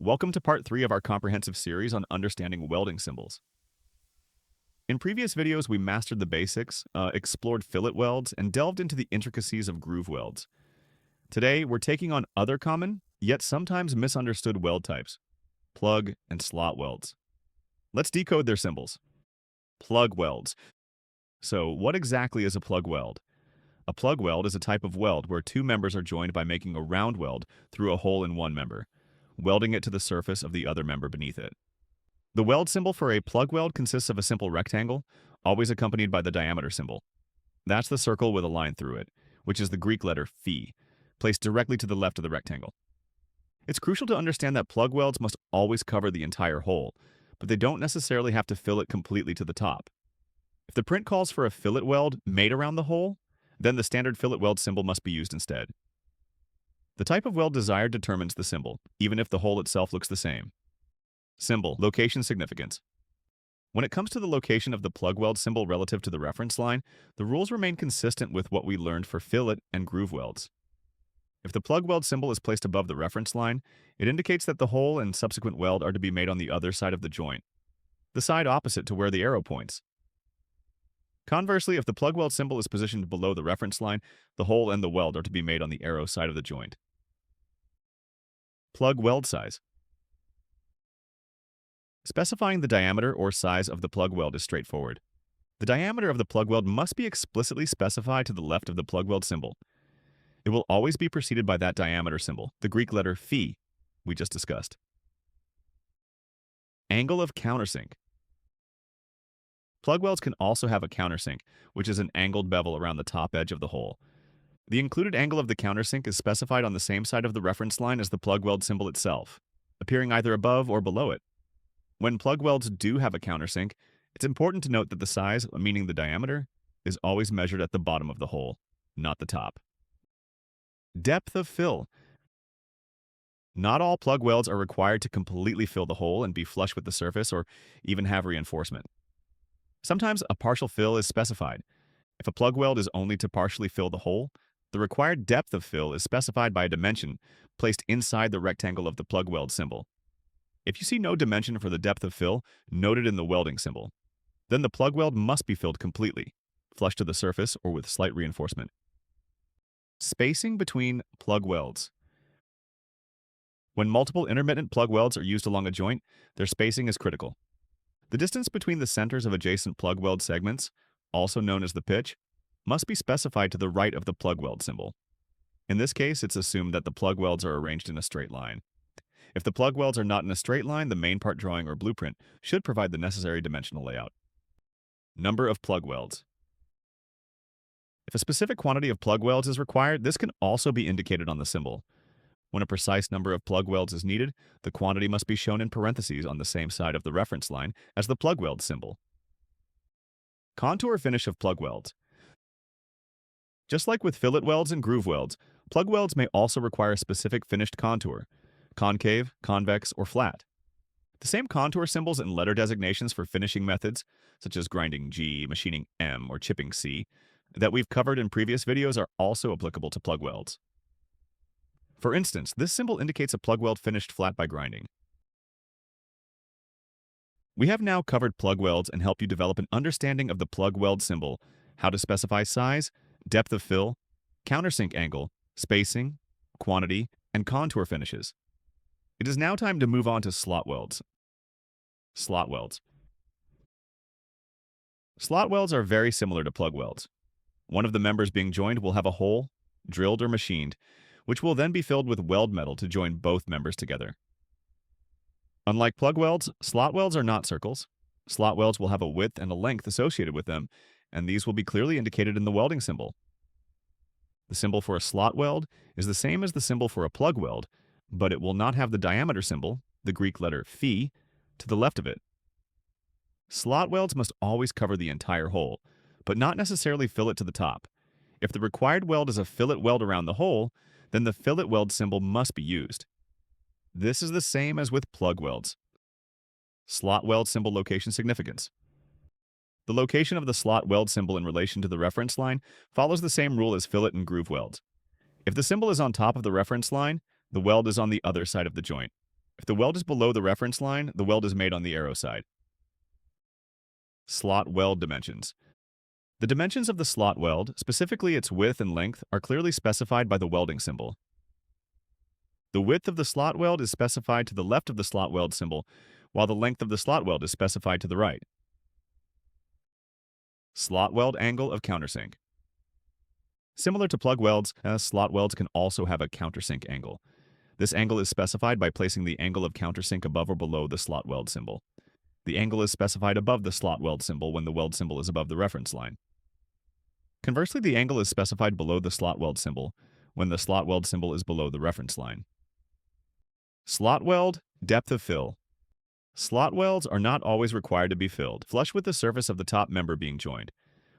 Welcome to part 3 of our comprehensive series on understanding welding symbols. In previous videos, we mastered the basics, explored fillet welds, and delved into the intricacies of groove welds. Today, we're taking on other common, yet sometimes misunderstood weld types, plug and slot welds. Let's decode their symbols. Plug welds. So, what exactly is a plug weld? A plug weld is a type of weld where two members are joined by making a round weld through a hole in one member, welding it to the surface of the other member beneath it. The weld symbol for a plug weld consists of a simple rectangle, always accompanied by the diameter symbol. That's the circle with a line through it, which is the Greek letter phi, placed directly to the left of the rectangle. It's crucial to understand that plug welds must always cover the entire hole, but they don't necessarily have to fill it completely to the top. If the print calls for a fillet weld made around the hole, then the standard fillet weld symbol must be used instead. The type of weld desired determines the symbol, even if the hole itself looks the same. Symbol, location significance. When it comes to the location of the plug weld symbol relative to the reference line, the rules remain consistent with what we learned for fillet and groove welds. If the plug weld symbol is placed above the reference line, it indicates that the hole and subsequent weld are to be made on the other side of the joint, the side opposite to where the arrow points. Conversely, if the plug weld symbol is positioned below the reference line, the hole and the weld are to be made on the arrow side of the joint. Plug weld size. Specifying the diameter or size of the plug weld is straightforward. The diameter of the plug weld must be explicitly specified to the left of the plug weld symbol. It will always be preceded by that diameter symbol, the Greek letter phi we just discussed. Angle of countersink. Plug welds can also have a countersink, which is an angled bevel around the top edge of the hole. The included angle of the countersink is specified on the same side of the reference line as the plug weld symbol itself, appearing either above or below it. When plug welds do have a countersink, it's important to note that the size, meaning the diameter, is always measured at the bottom of the hole, not the top. Depth of fill. Not all plug welds are required to completely fill the hole and be flush with the surface or even have reinforcement. Sometimes a partial fill is specified. If a plug weld is only to partially fill the hole, the required depth of fill is specified by a dimension placed inside the rectangle of the plug weld symbol. If you see no dimension for the depth of fill noted in the welding symbol, then the plug weld must be filled completely, flush to the surface or with slight reinforcement. Spacing between plug welds. When multiple intermittent plug welds are used along a joint, their spacing is critical. The distance between the centers of adjacent plug weld segments, also known as the pitch, must be specified to the right of the plug weld symbol. In this case, it's assumed that the plug welds are arranged in a straight line. If the plug welds are not in a straight line, the main part drawing or blueprint should provide the necessary dimensional layout. Number of plug welds. If a specific quantity of plug welds is required, this can also be indicated on the symbol. When a precise number of plug welds is needed, the quantity must be shown in parentheses on the same side of the reference line as the plug weld symbol. Contour finish of plug welds. Just like with fillet welds and groove welds, plug welds may also require a specific finished contour, concave, convex, or flat. The same contour symbols and letter designations for finishing methods, such as grinding G, machining M, or chipping C, that we've covered in previous videos are also applicable to plug welds. For instance, this symbol indicates a plug weld finished flat by grinding. We have now covered plug welds and helped you develop an understanding of the plug weld symbol, how to specify size, depth of fill, countersink angle, spacing, quantity, and contour finishes. It is now time to move on to slot welds. Slot welds. Slot welds are very similar to plug welds. One of the members being joined will have a hole, drilled or machined, which will then be filled with weld metal to join both members together. Unlike plug welds, slot welds are not circles. Slot welds will have a width and a length associated with them, and these will be clearly indicated in the welding symbol. The symbol for a slot weld is the same as the symbol for a plug weld, but it will not have the diameter symbol, the Greek letter phi, to the left of it. Slot welds must always cover the entire hole, but not necessarily fill it to the top. If the required weld is a fillet weld around the hole, then the fillet weld symbol must be used. This is the same as with plug welds. Slot weld symbol location significance. The location of the slot weld symbol in relation to the reference line follows the same rule as fillet and groove welds. If the symbol is on top of the reference line, the weld is on the other side of the joint. If the weld is below the reference line, the weld is made on the arrow side. Slot weld dimensions. The dimensions of the slot weld, specifically its width and length, are clearly specified by the welding symbol. The width of the slot weld is specified to the left of the slot weld symbol, while the length of the slot weld is specified to the right. Slot weld angle of countersink. Similar to plug welds, slot welds can also have a countersink angle. This angle is specified by placing the angle of countersink above or below the slot weld symbol. The angle is specified above the slot weld symbol when the weld symbol is above the reference line. Conversely, the angle is specified below the slot weld symbol when the slot weld symbol is below the reference line. Slot weld, depth of fill. Slot welds are not always required to be filled, flush with the surface of the top member being joined.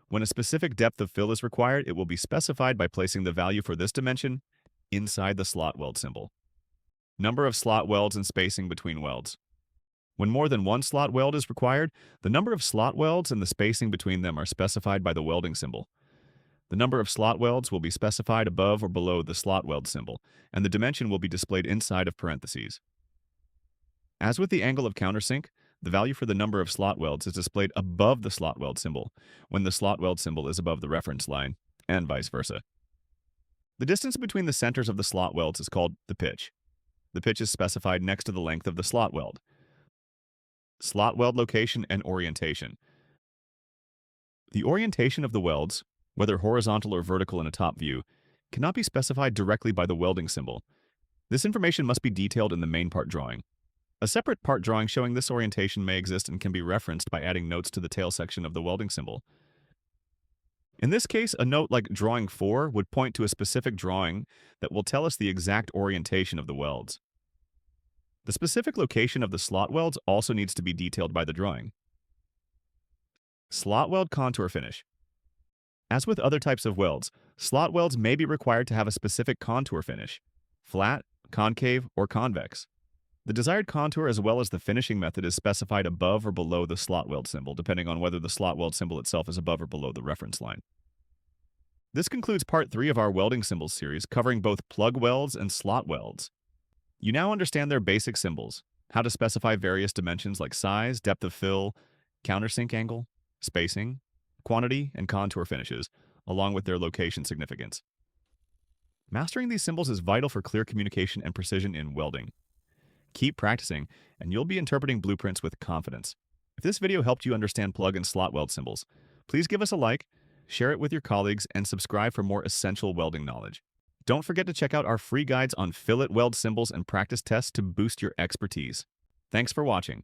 When a specific depth of fill is required, it will be specified by placing the value for this dimension inside the slot weld symbol. Number of slot welds and spacing between welds. When more than one slot weld is required, the number of slot welds and the spacing between them are specified by the welding symbol. The number of slot welds will be specified above or below the slot weld symbol, and the dimension will be displayed inside of parentheses. As with the angle of countersink, the value for the number of slot welds is displayed above the slot weld symbol when the slot weld symbol is above the reference line, and vice versa. The distance between the centers of the slot welds is called the pitch. The pitch is specified next to the length of the slot weld. Slot weld location and orientation. The orientation of the welds, whether horizontal or vertical in a top view, cannot be specified directly by the welding symbol. This information must be detailed in the main part drawing. A separate part drawing showing this orientation may exist and can be referenced by adding notes to the tail section of the welding symbol. In this case, a note like drawing 4 would point to a specific drawing that will tell us the exact orientation of the welds. The specific location of the slot welds also needs to be detailed by the drawing. Slot weld contour finish. As with other types of welds, slot welds may be required to have a specific contour finish: flat, concave, or convex. The desired contour as well as the finishing method is specified above or below the slot weld symbol, depending on whether the slot weld symbol itself is above or below the reference line. This concludes part 3 of our welding symbols series, covering both plug welds and slot welds. You now understand their basic symbols, how to specify various dimensions like size, depth of fill, countersink angle, spacing, quantity, and contour finishes, along with their location significance. Mastering these symbols is vital for clear communication and precision in welding. Keep practicing, and you'll be interpreting blueprints with confidence. If this video helped you understand plug and slot weld symbols, please give us a like, share it with your colleagues, and subscribe for more essential welding knowledge. Don't forget to check out our free guides on fillet weld symbols and practice tests to boost your expertise. Thanks for watching.